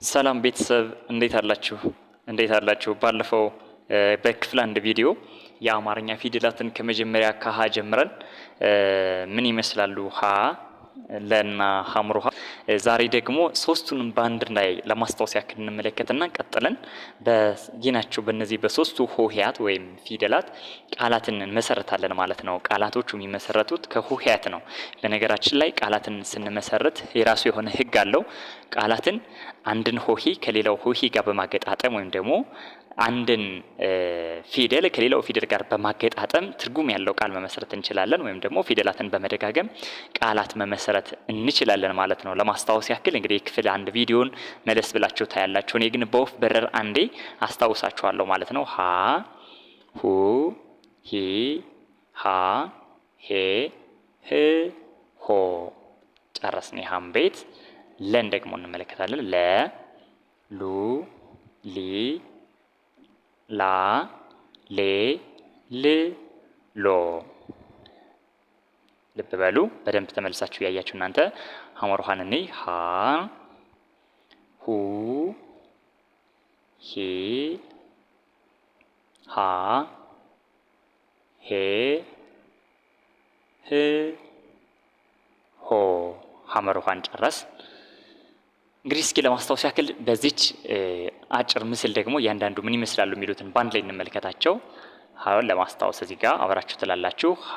ሰላም ቤተሰብ እንዴት አላችሁ? ባለፈው በክፍል አንድ ቪዲዮ የአማርኛ ፊደላትን ከመጀመሪያ ከሀ ጀምረን ምን ይመስላሉ ሀ ለና ሐምሩሃ። ዛሬ ደግሞ ሶስቱንም በአንድ ላይ ለማስታወስ ያክል እንመለከትና ቀጥለን በየናቸው በእነዚህ በሶስቱ ሆሄያት ወይም ፊደላት ቃላትን እንመሰርታለን ማለት ነው። ቃላቶቹ የሚመሰረቱት ከሆሄያት ነው። በነገራችን ላይ ቃላትን ስንመሰርት የራሱ የሆነ ሕግ አለው። ቃላትን አንድን ሆሄ ከሌላው ሆሄ ጋር በማገጣጠም ወይም ደግሞ አንድን ፊደል ከሌላው ፊደል ጋር በማገጣጠም ትርጉም ያለው ቃል መመስረት እንችላለን፣ ወይም ደግሞ ፊደላትን በመደጋገም ቃላት መመስረት እንችላለን ማለት ነው። ለማስታወስ ያክል እንግዲህ ክፍል አንድ ቪዲዮን መለስ ብላችሁ ታያላችሁ። እኔ ግን በወፍ በረር አንዴ አስታውሳችኋለሁ ማለት ነው። ሀ ሁ ሂ ሃ ሄ ህ ሆ ጨረስን የሀም ቤት። ለን ደግሞ እንመለከታለን። ለ ሉ ሊ ላ ሌ ል ሎ። ልብ በሉ በደንብ ተመልሳችሁ ያያችሁ እናንተ ሐመሩሃን እኔ ሀ ሁ ሂ ሃ ሄ ህ ሆ ሐመሩሃን ጨረስ። እንግዲህ እስኪ ለማስታወስ ያክል በዚች አጭር ምስል ደግሞ እያንዳንዱ ምን ይመስላሉ የሚሉትን ባንድ ላይ እንመልከታቸው። ሀውን ለማስታወስ እዚህ ጋር አብራችሁ ትላላችሁ። ሀ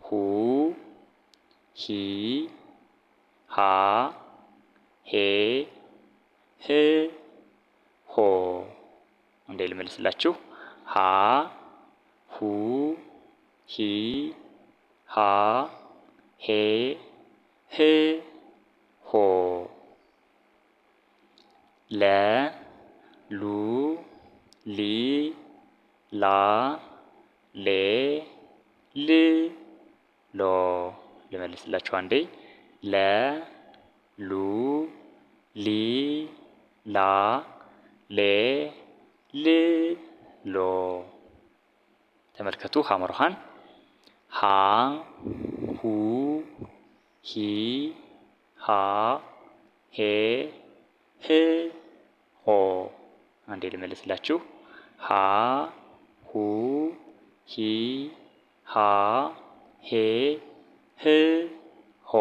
ሁ ሂ ሃ ሄ ህ ሆ። እንዴ ልመልስላችሁ። ሀ ሁ ሂ ሃ ሄ ህ ሆ። ለ ሉ ሊ ላ ሌ ል ሎ። ልመልስላችሁ አንዴ። ለ ሉ ሊ ላ ሌ ል ሎ። ተመልከቱ ሐመሩሃን ሀ ሁ ሂ ሃ ሄ ህ ሆ። አንዴ ልመልስላችሁ። ሀ ሁ ሂ ሃ ሄ ህ ሆ።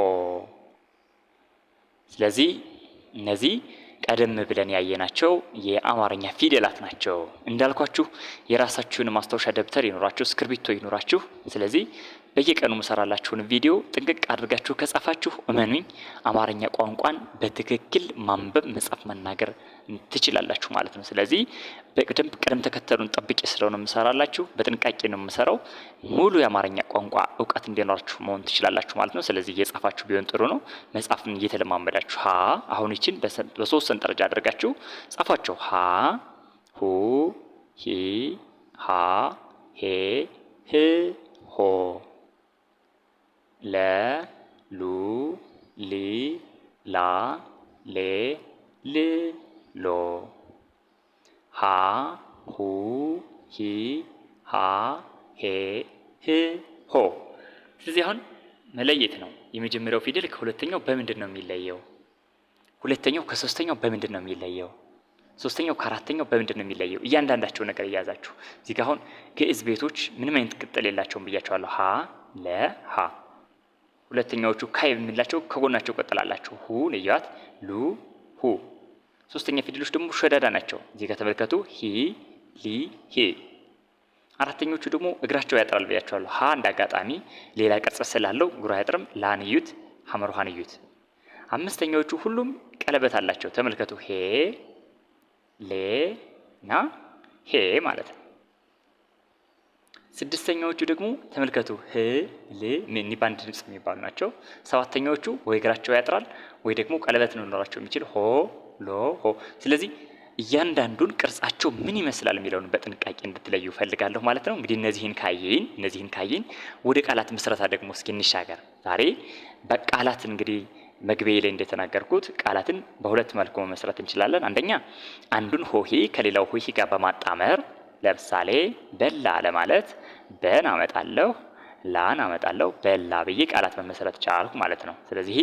ስለዚህ እነዚህ ቀደም ብለን ያየናቸው የአማርኛ ፊደላት ናቸው። እንዳልኳችሁ የራሳችሁን ማስታወሻ ደብተር ይኖራችሁ፣ እስክርቢቶ ይኖራችሁ። ስለዚህ በየቀኑ መሰራላችሁን ቪዲዮ ጥንቅቅ አድርጋችሁ ከጻፋችሁ እመኑኝ አማርኛ ቋንቋን በትክክል ማንበብ፣ መጻፍ፣ መናገር ትችላላችሁ ማለት ነው። ስለዚህ ቅደም ተከተሉን ጠብቄ ስለሆነ የምሰራላችሁ በጥንቃቄ ነው የምሰራው። ሙሉ የአማርኛ ቋንቋ እውቀት እንዲኖራችሁ መሆን ትችላላችሁ ማለት ነው። ስለዚህ እየጻፋችሁ ቢሆን ጥሩ ነው። መጻፍን እየተለማመዳችሁ ሀ አሁን ይችን በሶስት ሰንጠረዥ አድርጋችሁ ጻፏቸው። ሀ ሁ ሂ ሃ ሄ ህ ሆ። ለ ሉ ሊ ላ ሌ ል ሎ። ሀ ሁ ሂ ሃ ሄ ህ ሆ። ስለዚህ አሁን መለየት ነው። የመጀመሪያው ፊደል ከሁለተኛው በምንድን ነው የሚለየው? ሁለተኛው ከሶስተኛው በምንድን ነው የሚለየው? ሶስተኛው ከአራተኛው በምንድን ነው የሚለየው? እያንዳንዳቸው ነገር እያዛችሁ እዚህ ጋር አሁን ግዕዝ ቤቶች ምንም አይነት ቅጥል የላቸውም ብያቸዋለሁ። ሀ ለ ሀ። ሁለተኛዎቹ ካይ የምንላቸው ከጎናቸው ቀጥላላቸው። ሁ ለያት ሉ ሁ። ሶስተኛ ፊደሎች ደግሞ ሸዳዳ ናቸው። እዚህ ጋር ተመልከቱ። ሂ ሊ ሂ። አራተኞቹ ደግሞ እግራቸው ያጥራል ብያቸዋለሁ። ሀ እንዳጋጣሚ ሌላ ቅርጽ ስላለው እግሩ አያጥርም። ላን እዩት፣ ሐመሩሃን እዩት። አምስተኛዎቹ ሁሉም ቀለበት አላቸው። ተመልከቱ። ሄ ሌ ና ሄ ማለት ነው። ስድስተኛዎቹ ደግሞ ተመልከቱ። ህ ል ምን ባንድ ድምጽ የሚባሉ ናቸው። ሰባተኛዎቹ ወይ እግራቸው ያጥራል ወይ ደግሞ ቀለበት ነው ሊኖራቸው የሚችል ሆ ሎ ሆ። ስለዚህ እያንዳንዱን ቅርጻቸው ምን ይመስላል የሚለውን በጥንቃቄ እንድትለዩ ፈልጋለሁ ማለት ነው። እንግዲህ እነዚህን ካየን ወደ ቃላት ምስረታ ደግሞ እስኪ እንሻገር። ዛሬ በቃላት እንግዲህ መግቢያ ላይ እንደተናገርኩት ቃላትን በሁለት መልኩ መመስረት እንችላለን። አንደኛ አንዱን ሆሄ ከሌላው ሆሄ ጋር በማጣመር ለምሳሌ በላ ለማለት በን አመጣለሁ፣ ላን አመጣለሁ በላ ብዬ ቃላት መመስረት ቻልኩ ማለት ነው። ስለዚህ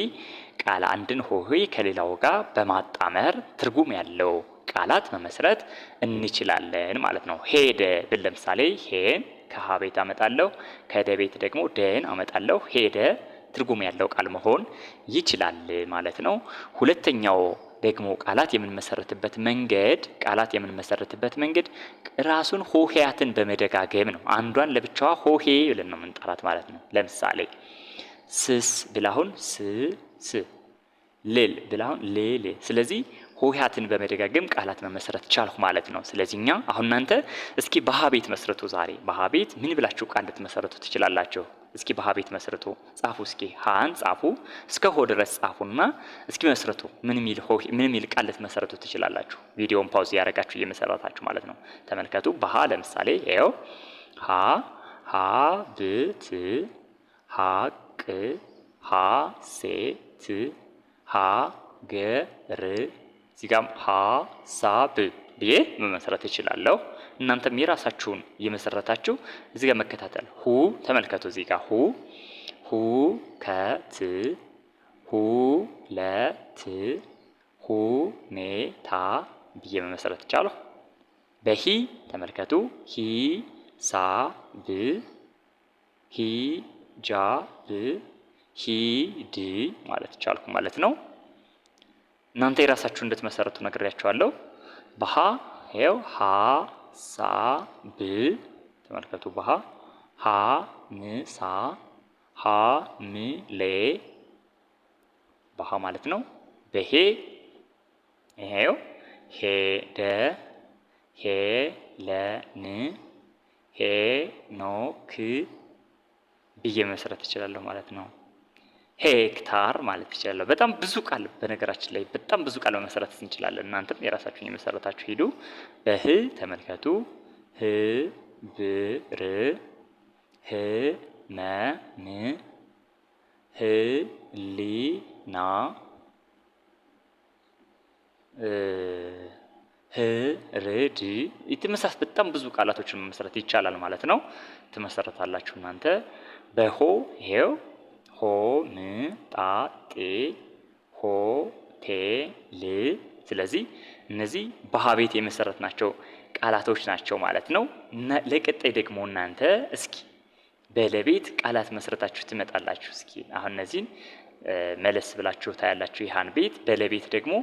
ቃል አንድን ሆሄ ከሌላው ጋር በማጣመር ትርጉም ያለው ቃላት መመስረት እንችላለን ማለት ነው። ሄደ ብል ለምሳሌ ሄን ከሀ ቤት አመጣለሁ፣ ከደ ቤት ደግሞ ደን አመጣለሁ። ሄደ ትርጉም ያለው ቃል መሆን ይችላል ማለት ነው። ሁለተኛው ደግሞ ቃላት የምንመሰርትበት መንገድ ራሱን ሆሄያትን በመደጋገም ነው። አንዷን ለብቻዋ ሆሄ ብለን ነው የምንጠራት ማለት ነው። ለምሳሌ ስስ ብላሁን ስ ልል ብላሁን ልል። ስለዚህ ሆሄያትን በመደጋገም ቃላት መመስረት ቻልኩ ማለት ነው። ስለዚህ እኛ አሁን እናንተ እስኪ በሀ ቤት መስርቱ። ዛሬ በሀ ቤት ምን ብላችሁ ቃል ልትመሰርቱ ትችላላችሁ? እስኪ በሀ ቤት መስርቱ፣ ጻፉ። እስኪ ሀን ጻፉ፣ እስከ ሆ ድረስ ጻፉና እስኪ መስርቱ። ምን ሚል ቃል ልትመሰርቱ ትችላላችሁ? ቪዲዮውን ፓውዝ ያደረጋችሁ እየመሰረታችሁ ማለት ነው። ተመልከቱ። በሀ ለምሳሌ ይኸው ሀ ሀብት፣ ሀቅ፣ ሀሴት፣ ሀገር፣ እዚህ ጋር ሀሳብ ብዬ መመስረት እችላለሁ። እናንተም የራሳችሁን እየመሰረታችሁ እዚህ ጋር መከታተል። ሁ ተመልከቱ። እዚህ ጋር ሁከት፣ ሁለት፣ ሁኔታ ብዬ መመስረት እቻለሁ። በሂ ተመልከቱ። ሂሳብ፣ ሂጃብ፣ ሂድ ማለት ቻልኩ ማለት ነው። እናንተ የራሳችሁ እንድትመሰረቱ ነግሬያችኋለሁ። በሀ ይኸው ሀሳብ ተመልከቱ። በሀ ሀምሳ፣ ሐምሌ በሀ ማለት ነው። በሄ ይኸው ሄደ፣ ሄለን፣ ሄኖክ ብዬ መመስረት እችላለሁ ማለት ነው። ሄክታር ማለት ይችላል። በጣም ብዙ ቃል በነገራችን ላይ በጣም ብዙ ቃል መመስረት እንችላለን። እናንተም የራሳችሁን የመሰረታችሁ ሂዱ። በህ ተመልከቱ። ህ ብር፣ ህ መም፣ ህ ሊና፣ ህ ርድ የተመሳሰሉ በጣም ብዙ ቃላቶችን መመስረት ይቻላል ማለት ነው። ትመሰረታላችሁ እናንተ። በሆ ይሄው ሆምጣጤ፣ ሆቴል። ስለዚህ እነዚህ በሀ ቤት የመሰረትናቸው ቃላቶች ናቸው ማለት ነው። ለቀጣይ ደግሞ እናንተ እስኪ በለቤት ቃላት መስረታችሁ ትመጣላችሁ። እስኪ አሁን እነዚህን መለስ ብላችሁ ታያላችሁ። ይሃን ቤት በለቤት ደግሞ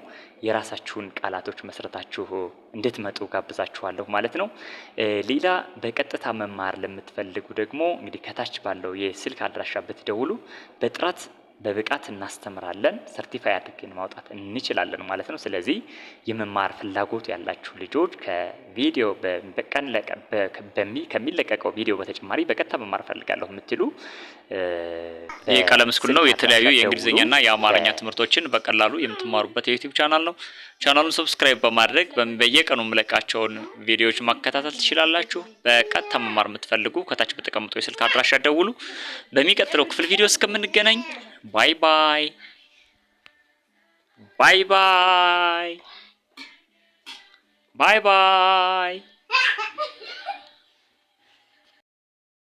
የራሳችሁን ቃላቶች መስረታችሁ እንድትመጡ ጋብዛችኋለሁ ማለት ነው። ሌላ በቀጥታ መማር ለምትፈልጉ ደግሞ እንግዲህ ከታች ባለው የስልክ አድራሻ ብትደውሉ በጥራት በብቃት እናስተምራለን። ሰርቲፋይ አድርገን ማውጣት እንችላለን ማለት ነው። ስለዚህ የመማር ፍላጎት ያላችሁ ልጆች ከቪዲዮ ከሚለቀቀው ቪዲዮ በተጨማሪ በቀጥታ መማር ፈልጋለሁ የምትሉ የቀለም ስኩል ነው። የተለያዩ የእንግሊዝኛና የአማርኛ ትምህርቶችን በቀላሉ የምትማሩበት የዩቲዩብ ቻናል ነው። ቻናሉን ሰብስክራይብ በማድረግ በየቀኑ የምለቃቸውን ቪዲዮዎች ማከታተል ትችላላችሁ። በቀጥታ መማር የምትፈልጉ ከታች በተቀምጠው የስልክ አድራሻ ደውሉ። በሚቀጥለው ክፍል ቪዲዮ እስከምንገናኝ ባይ ባይ ባይ ባይ ባይ ባይ